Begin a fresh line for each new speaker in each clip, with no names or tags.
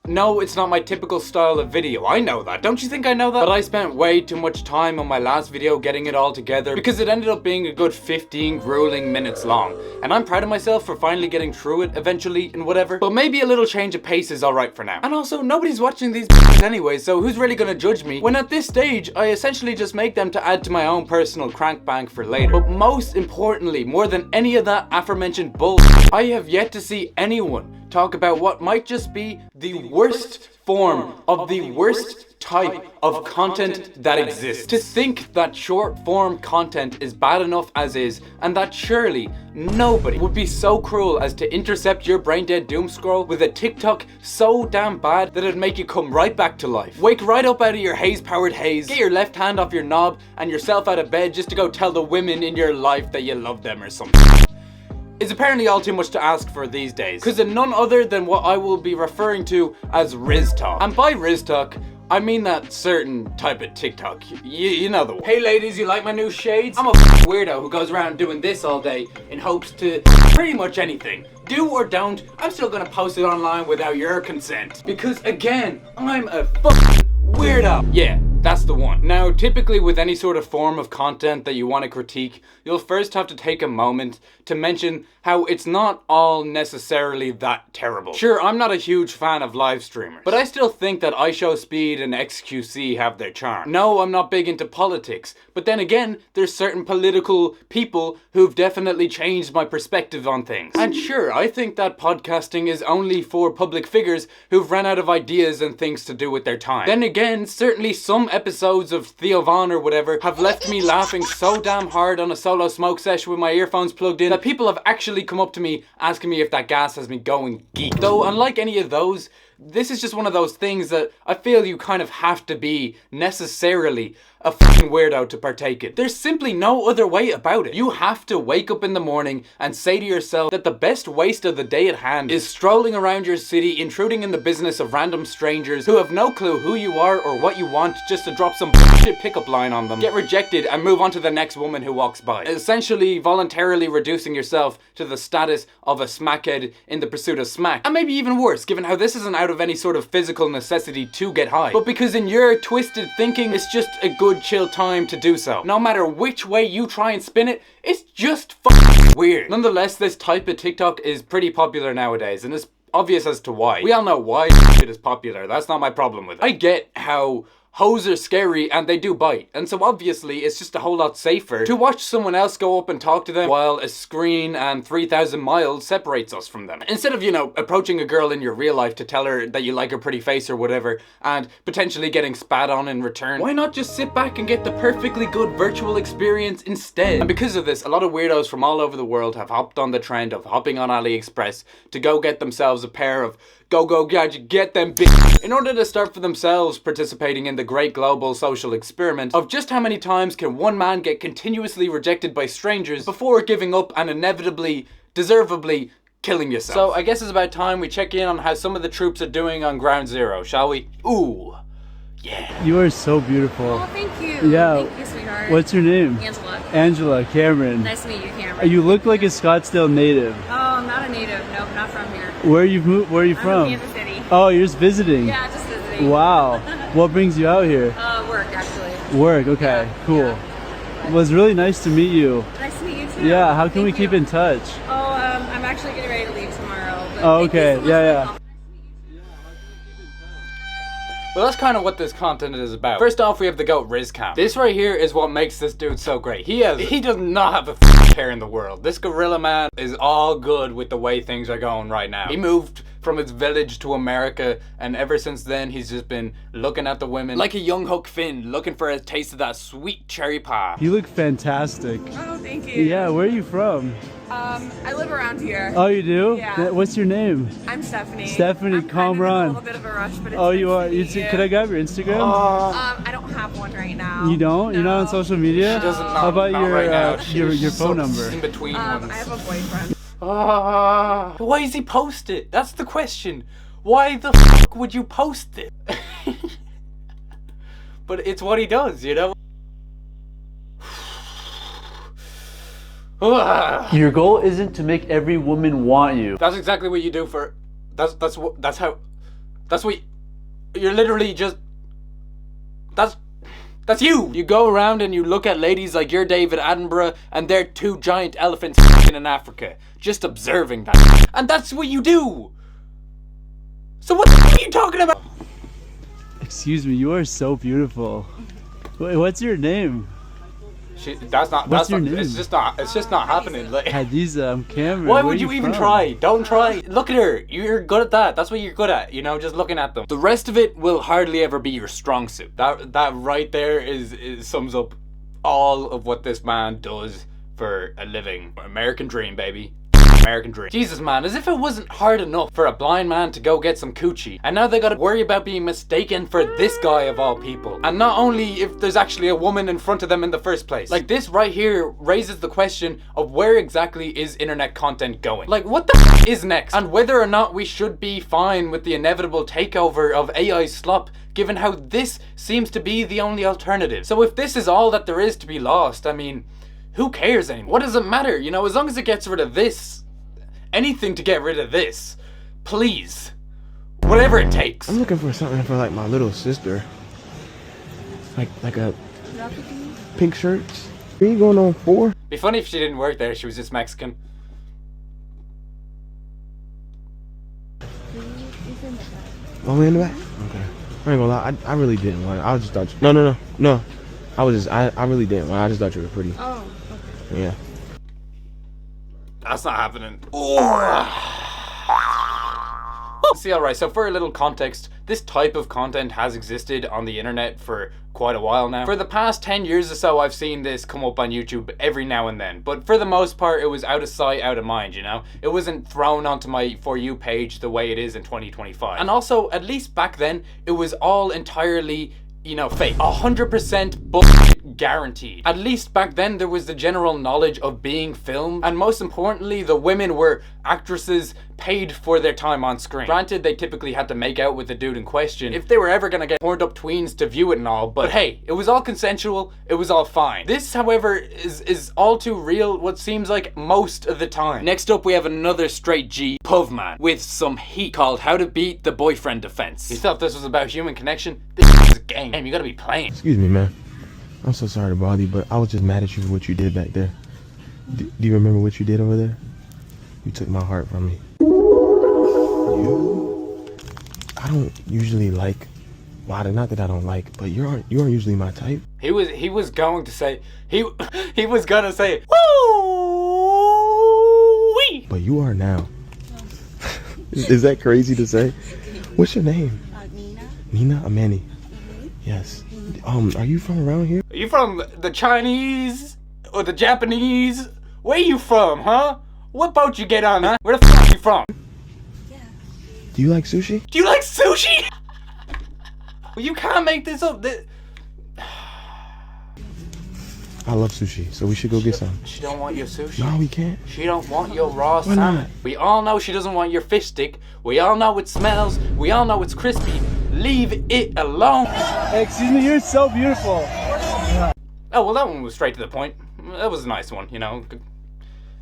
No, it's not my typical style of video. I know that. Don't you think I know that? But I spent way too much time on my last video getting it all together because it ended up being a good 15 grueling minutes long. And I'm proud of myself for finally getting through it eventually and whatever. But maybe a little change of pace is alright for now. And also, nobody's watching these videos anyway, so who's really gonna judge me when at this stage I essentially just make them to add to my own personal crank bank for later. But most importantly, more than any of that aforementioned bullshit, I have yet to see anyone talk about what might just be the worst form of the worst type of content that exists. To think that short form content is bad enough as is, and that surely nobody would be so cruel as to intercept your brain dead doom scroll with a TikTok so damn bad that it'd make you come right back to life. Wake right up out of your haze powered haze, get your left hand off your knob and yourself out of bed just to go tell the women in your life that you love them or something. Is apparently all too much to ask for these days, because of none other than what I will be referring to as RIZZTOK. And by RIZZTOK, I mean that certain type of TikTok. You know the one. Hey ladies, you like my new shades? I'm a weirdo who goes around doing this all day in hopes to pretty much anything. Do or don't, I'm still gonna post it online without your consent. Because again, I'm a weirdo. Yeah, that's the one. Now, typically with any sort of form of content that you want to critique, you'll first have to take a moment to mention how it's not all necessarily that terrible. Sure, I'm not a huge fan of live streamers, but I still think that iShowSpeed and XQC have their charm. No, I'm not big into politics, but then again, there's certain political people who've definitely changed my perspective on things. And sure, I think that podcasting is only for public figures who've run out of ideas and things to do with their time. Then again, certainly some episodes of Theo Von or whatever have left me laughing so damn hard on a solo smoke session with my earphones plugged in that people have actually come up to me asking me if that gas has me going geek. Though unlike any of those, this is just one of those things that I feel you kind of have to be necessarily a fucking weirdo to partake in. There's simply no other way about it. You have to wake up in the morning and say to yourself that the best waste of the day at hand is strolling around your city, intruding in the business of random strangers who have no clue who you are or what you want, just to drop some bullshit pickup line on them, get rejected and move on to the next woman who walks by. Essentially voluntarily reducing yourself to the status of a smackhead in the pursuit of smack. And maybe even worse, given how this isn't out of any sort of physical necessity to get high, but because in your twisted thinking it's just a good chill time to do so. No matter which way you try and spin it, it's just fucking weird. Nonetheless, this type of TikTok is pretty popular nowadays, and it's obvious as to why. We all know why shit is popular. That's not my problem with it. I get how hoes are scary and they do bite, and so obviously it's just a whole lot safer to watch someone else go up and talk to them while a screen and 3,000 miles separates us from them. Instead of, you know, approaching a girl in your real life to tell her that you like her pretty face or whatever and potentially getting spat on in return, why not just sit back and get the perfectly good virtual experience instead? And because of this, a lot of weirdos from all over the world have hopped on the trend of hopping on AliExpress to go get themselves a pair of go gadget, get them bitch, in order to start for themselves participating in the great global social experiment of just how many times can one man get continuously rejected by strangers before giving up and inevitably, deservedly killing yourself. So I guess it's about time we check in on how some of the troops are doing on ground zero, shall we? Ooh, yeah.
You are so beautiful.
Oh, thank you.
Yeah.
Thank you, sweetheart.
What's your name?
Angela.
Angela, Cameron.
Nice to meet you, Cameron.
You look like a Scottsdale native.
Oh, I'm not a native. Nope, not from here.
Where are you from?
I'm in Kansas City.
Oh, you're just visiting?
Yeah, just visiting.
Wow. What brings you out here?
Work, actually.
Work, okay,
Yeah,
cool.
yeah.
It was really nice to meet you.
Nice to meet you, too.
Yeah, how can
Thank
we keep
you.
in touch?
Oh, I'm actually getting ready to leave tomorrow. But
Oh,
thank you
okay,
so much
yeah.
for the
Well, that's kind of what this content is about. First off, we have the GOAT RizzCam. This right here is what makes this dude so great. He does not have a care in the world. This gorilla man is all good with the way things are going right now. He moved from his village to America, and ever since then he's just been looking at the women like a young Huck Finn, looking for a taste of that sweet cherry pie.
You look fantastic.
Oh, thank you.
Yeah, where are you from?
I live around here.
Oh, you do?
Yeah.
What's your name?
I'm Stephanie.
Stephanie,
I'm
calm
kind of in
run.
a little bit of a rush, but it's
Oh,
nice
you
to
are?
meet you.
Could I grab your Instagram?
I don't have one right now.
You don't? You're not on social media?
She doesn't know.
How about
Not
your
right now.
your
She's
phone
so
number?
in between ones.
I have a boyfriend.
Why does he post it? That's the question. Why the fuck would you post it? But it's what he does, you know?
Your goal isn't to make every woman want you.
That's exactly what you do for... That's how... That's what you're literally just. That's you! You go around and you look at ladies like you're David Attenborough and they're two giant elephants in Africa. Just observing that. And that's what you do! So what the f are you talking about?
Excuse me, you are so beautiful. Wait, what's your name?
What's your name? It's just not happening. Like,
Hadiza, I'm Cameron.
why
Where
would
are
you even
from?
try? Don't try. Look at her. You're good at that. That's what you're good at. You know, just looking at them. The rest of it will hardly ever be your strong suit. That right there is sums up all of what this man does for a living. American dream, baby. American dream. Jesus, man, as if it wasn't hard enough for a blind man to go get some coochie, and now they gotta worry about being mistaken for this guy of all people. And not only if there's actually a woman in front of them in the first place. Like, this right here raises the question of where exactly is internet content going? Like, what the f is next? And whether or not we should be fine with the inevitable takeover of AI slop, given how this seems to be the only alternative. So if this is all that there is to be lost, I mean, who cares anymore? What does it matter? You know, as long as it gets rid of this, anything to get rid of this, please, whatever it takes.
I'm looking for something for like my little sister, like a pink shirts. Are you going on 4?
Be funny if she didn't work there. She was just Mexican.
Oh, we in the back? Okay. I ain't gonna lie, I really didn't want it. I just thought no. I really didn't want it. I just thought you were pretty.
Oh, okay.
Yeah.
That's not happening. See, alright, so for a little context, this type of content has existed on the internet for quite a while now. For the past 10 years or so, I've seen this come up on YouTube every now and then, but for the most part, it was out of sight, out of mind, you know? It wasn't thrown onto my For You page the way it is in 2025. And also, at least back then, it was all entirely, you know, fake. 100% bullshit guaranteed. At least back then there was the general knowledge of being filmed, and most importantly, the women were actresses paid for their time on screen. Granted, they typically had to make out with the dude in question if they were ever gonna get horned up tweens to view it and all, but hey, it was all consensual, it was all fine. This, however, is all too real what seems like most of the time. Next up, we have another straight G, Puv Man, with some heat, called How to Beat the Boyfriend Defense. You thought this was about human connection? This is a game. You gotta be playing.
Excuse me, man. I'm so sorry to bother you, but I was just mad at you for what you did back there. Do you remember what you did over there? You took my heart from me. I don't usually like, well, not that I don't like, but you aren't usually my type.
He was going to say he was gonna say woo-wee.
But you are now. Is that crazy to say? What's your name?
Nina.
Nina Amani. Yes. Are you from around here?
Are you from the Chinese or the Japanese? Where you from, huh? What boat you get on, huh? Where the f are you from?
Yeah.
Do you like sushi?
Do you like sushi? Well, you can't make this up.
I love sushi, so we should go get some.
She don't want your sushi.
No, we can't.
She don't want your raw
Why
salmon.
not?
We all know she doesn't want your fish stick. We all know it smells. We all know it's crispy. Leave it alone.
Hey, excuse me, you're so beautiful.
Oh, well, that one was straight to the point. That was a nice one, you know.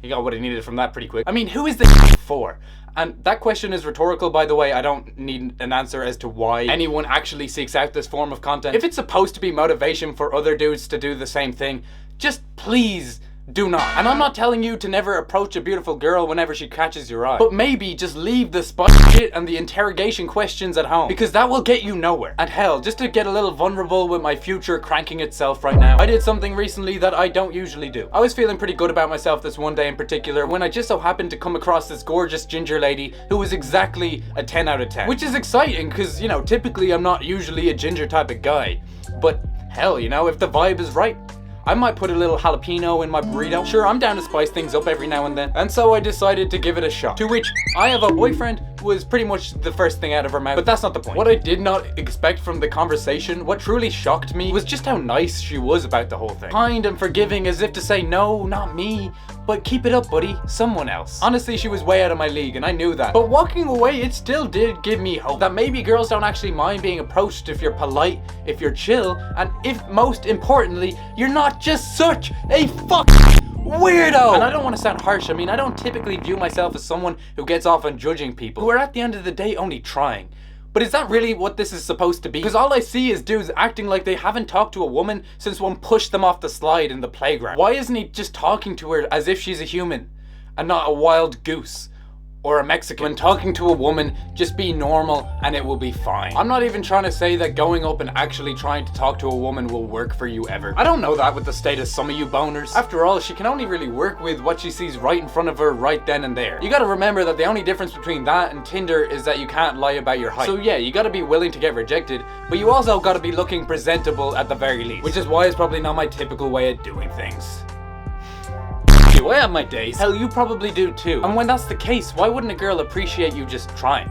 He got what he needed from that pretty quick. I mean, who is this for? And that question is rhetorical, by the way. I don't need an answer as to why anyone actually seeks out this form of content. If it's supposed to be motivation for other dudes to do the same thing, just please do not. And I'm not telling you to never approach a beautiful girl whenever she catches your eye, but maybe just leave the spicy shit and the interrogation questions at home, because that will get you nowhere. And hell, just to get a little vulnerable with my future cranking itself right now, I did something recently that I don't usually do. I was feeling pretty good about myself this one day in particular when I just so happened to come across this gorgeous ginger lady who was exactly a 10 out of 10, which is exciting because, you know, typically I'm not usually a ginger type of guy, but hell, you know, if the vibe is right, I might put a little jalapeno in my burrito. Sure, I'm down to spice things up every now and then. And so I decided to give it a shot. To which I have a boyfriend was pretty much the first thing out of her mouth. But that's not the point. What I did not expect from the conversation, what truly shocked me, was just how nice she was about the whole thing. Kind and forgiving, as if to say, no, not me, but keep it up, buddy, someone else. Honestly, she was way out of my league, and I knew that. But walking away, it still did give me hope that maybe girls don't actually mind being approached if you're polite, if you're chill, and if, most importantly, you're not just such a weirdo! And I don't want to sound harsh. I mean, I don't typically view myself as someone who gets off on judging people who are at the end of the day only trying. But is that really what this is supposed to be? Because all I see is dudes acting like they haven't talked to a woman since one pushed them off the slide in the playground. Why isn't he just talking to her as if she's a human and not a wild goose? Or a Mexican. When talking to a woman, just be normal and it will be fine. I'm not even trying to say that going up and actually trying to talk to a woman will work for you ever. I don't know that with the state of some of you boners. After all, she can only really work with what she sees right in front of her right then and there. You gotta remember that the only difference between that and Tinder is that you can't lie about your height. So yeah, you gotta be willing to get rejected, but you also gotta be looking presentable at the very least. Which is why it's probably not my typical way of doing things. I have my days. Hell, you probably do too. And when that's the case, why wouldn't a girl appreciate you just trying?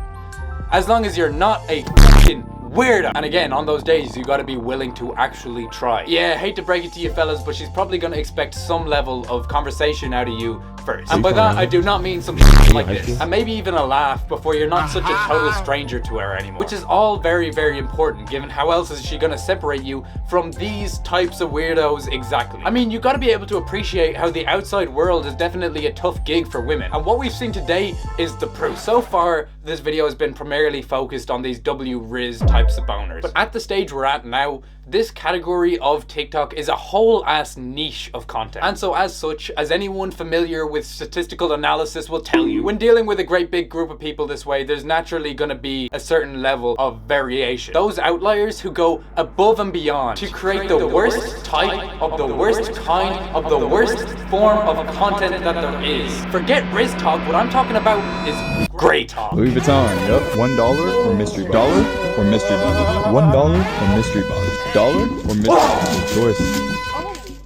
As long as you're not a fucking weirdo. And again, on those days, you gotta be willing to actually try. Yeah, hate to break it to you fellas, but she's probably gonna expect some level of conversation out of you first. And by that, I do not mean some shit like this. And maybe even a laugh before you're not such a total stranger to her anymore. Which is all very, very important, given how else is she gonna separate you from these types of weirdos exactly? I mean, you gotta be able to appreciate how the outside world is definitely a tough gig for women. And what we've seen today is the proof. So far, this video has been primarily focused on these Rizz types of boners. But at the stage we're at now, this category of TikTok is a whole ass niche of content. And so as such, as anyone familiar with statistical analysis will tell you, when dealing with a great big group of people this way, there's naturally gonna be a certain level of variation. Those outliers who go above and beyond to create the worst type of the worst kind of the worst form of content that there is. Forget RIZZTOK, what I'm talking about is great talk.
Louis Vuitton, yep. $1 or mystery box. Dollar or mystery box. $1 or mystery box. Dollar or mystery box. Choice.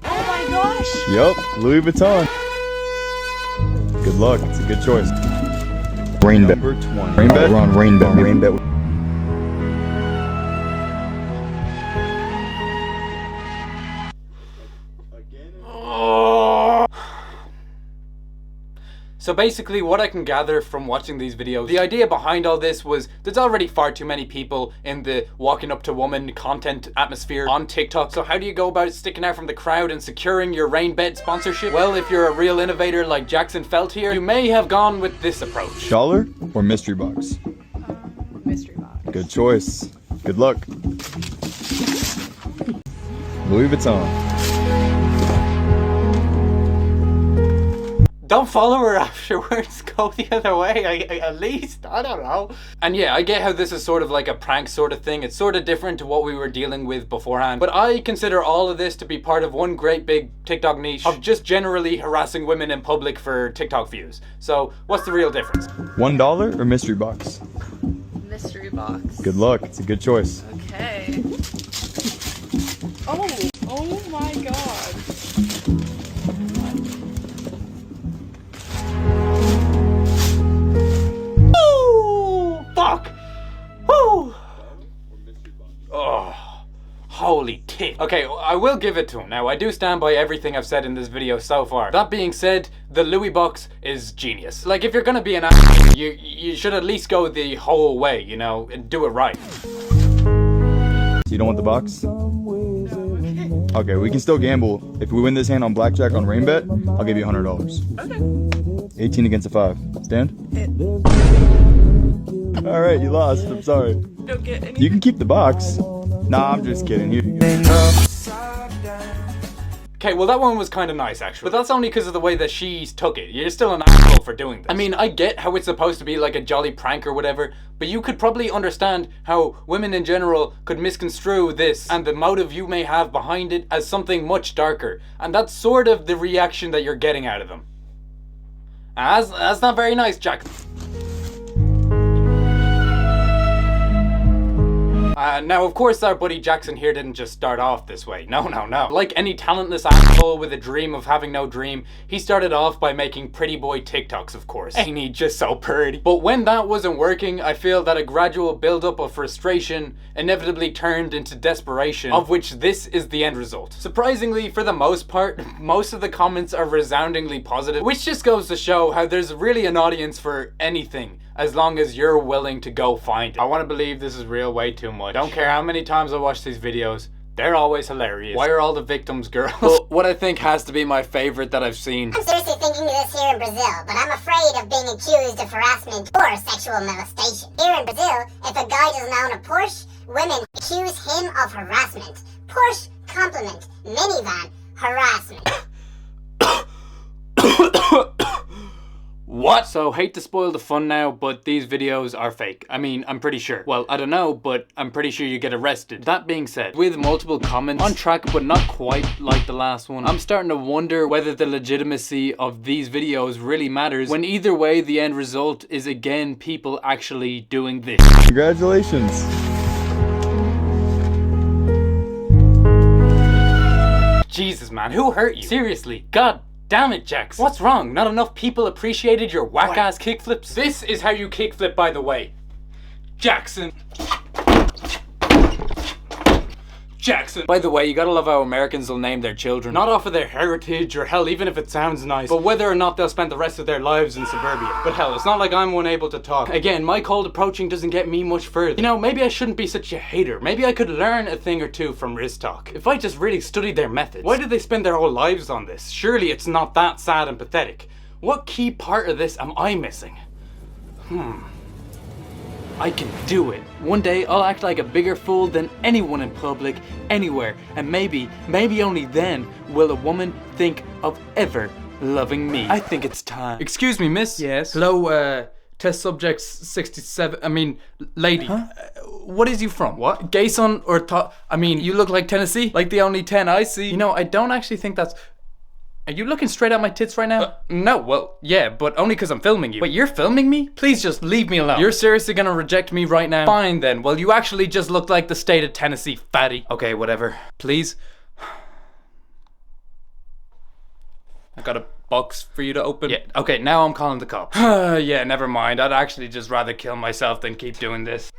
Oh my gosh.
Yep, Louis Vuitton. Good luck, it's a good choice. Rain bet. Number 20. Rain bet? We're on rain bet. Rain bet.
So basically what I can gather from watching these videos, the idea behind all this was there's already far too many people in the walking up to woman content atmosphere on TikTok. So how do you go about sticking out from the crowd and securing your rain bed sponsorship? Well, if you're a real innovator like Jackson Felt here, you may have gone with this approach.
Dollar or mystery box?
Mystery box.
Good choice. Good luck. Louis Vuitton.
Don't follow her afterwards, go the other way, at least, I don't know. And yeah, I get how this is sort of like a prank sort of thing. It's sort of different to what we were dealing with beforehand. But I consider all of this to be part of one great big TikTok niche of just generally harassing women in public for TikTok views. So what's the real difference?
$1 or mystery box?
Mystery box.
Good luck, it's a good choice.
Okay. Oh my god.
Fuck! Woo! Oh, holy tit. Okay, I will give it to him. Now, I do stand by everything I've said in this video so far. That being said, the Louis box is genius. Like, if you're gonna be an asshole, you should at least go the whole way, you know, and do it right.
You don't want the box? Okay, we can still gamble. If we win this hand on blackjack on rain bet, I'll give you $100.
Okay.
18 against a 5. Stand?
Hit.
Alright, you lost. I'm sorry.
Don't get any.
You can keep the box. Nah, I'm just kidding. Here you go.
Okay, well that one was kind of nice actually. But that's only because of the way that she took it. You're still an asshole for doing this. I mean, I get how it's supposed to be like a jolly prank or whatever, but you could probably understand how women in general could misconstrue this and the motive you may have behind it as something much darker. And that's sort of the reaction that you're getting out of them. And that's not very nice, Jack. Now, of course, our buddy Jackson here didn't just start off this way. No. Like any talentless asshole with a dream of having no dream, he started off by making pretty boy TikToks, of course. Ain't he just so pretty? But when that wasn't working, I feel that a gradual buildup of frustration inevitably turned into desperation, of which this is the end result. Surprisingly, for the most part, most of the comments are resoundingly positive, which just goes to show how there's really an audience for anything, as long as you're willing to go find it. I want to believe this is real way too much. Don't care how many times I watch these videos, They're always hilarious. Why are all the victims girls? But what I think has to be my favorite that I've seen.
I'm seriously thinking of this here in Brazil, but I'm afraid of being accused of harassment or sexual molestation. Here in Brazil, if a guy doesn't own a Porsche, women accuse him of harassment. Porsche, compliment. Minivan, harassment.
What? So, hate to spoil the fun now, but these videos are fake. I mean, I'm pretty sure. Well, I don't know, but I'm pretty sure you get arrested. That being said, with multiple comments on track, but not quite like the last one, I'm starting to wonder whether the legitimacy of these videos really matters, when either way, the end result is again people actually doing this.
Congratulations.
Jesus, man, who hurt you? Seriously, God damn it, Jax. What's wrong? Not enough people appreciated your whack-ass kickflips? This is how you kickflip, by the way. Jackson. Jackson. By the way, you gotta love how Americans will name their children. Not off of their heritage, or hell, even if it sounds nice, but whether or not they'll spend the rest of their lives in suburbia. But hell, it's not like I'm unable to talk. Again, my cold approaching doesn't get me much further. You know, maybe I shouldn't be such a hater. Maybe I could learn a thing or two from RIZZTOK. If I just really studied their methods. Why did they spend their whole lives on this? Surely it's not that sad and pathetic. What key part of this am I missing? I can do it. One day I'll act like a bigger fool than anyone in public, anywhere, and maybe only then will a woman think of ever loving me. I think it's time. Excuse me, miss.
Yes?
Hello, test subject 67, lady.
Huh?
What is you from? What? Gay son or you look like Tennessee? Like the only 10 I see. You know, I don't actually think that's... Are you looking straight at my tits right now? No, well, yeah, but only because I'm filming you. Wait, you're filming me? Please just leave me alone. You're seriously gonna reject me right now? Fine then, well, you actually just look like the state of Tennessee, fatty. Okay, whatever. Please. I got a box for you to open. Yeah, okay, now I'm calling the cops. Yeah, never mind. I'd actually just rather kill myself than keep doing this.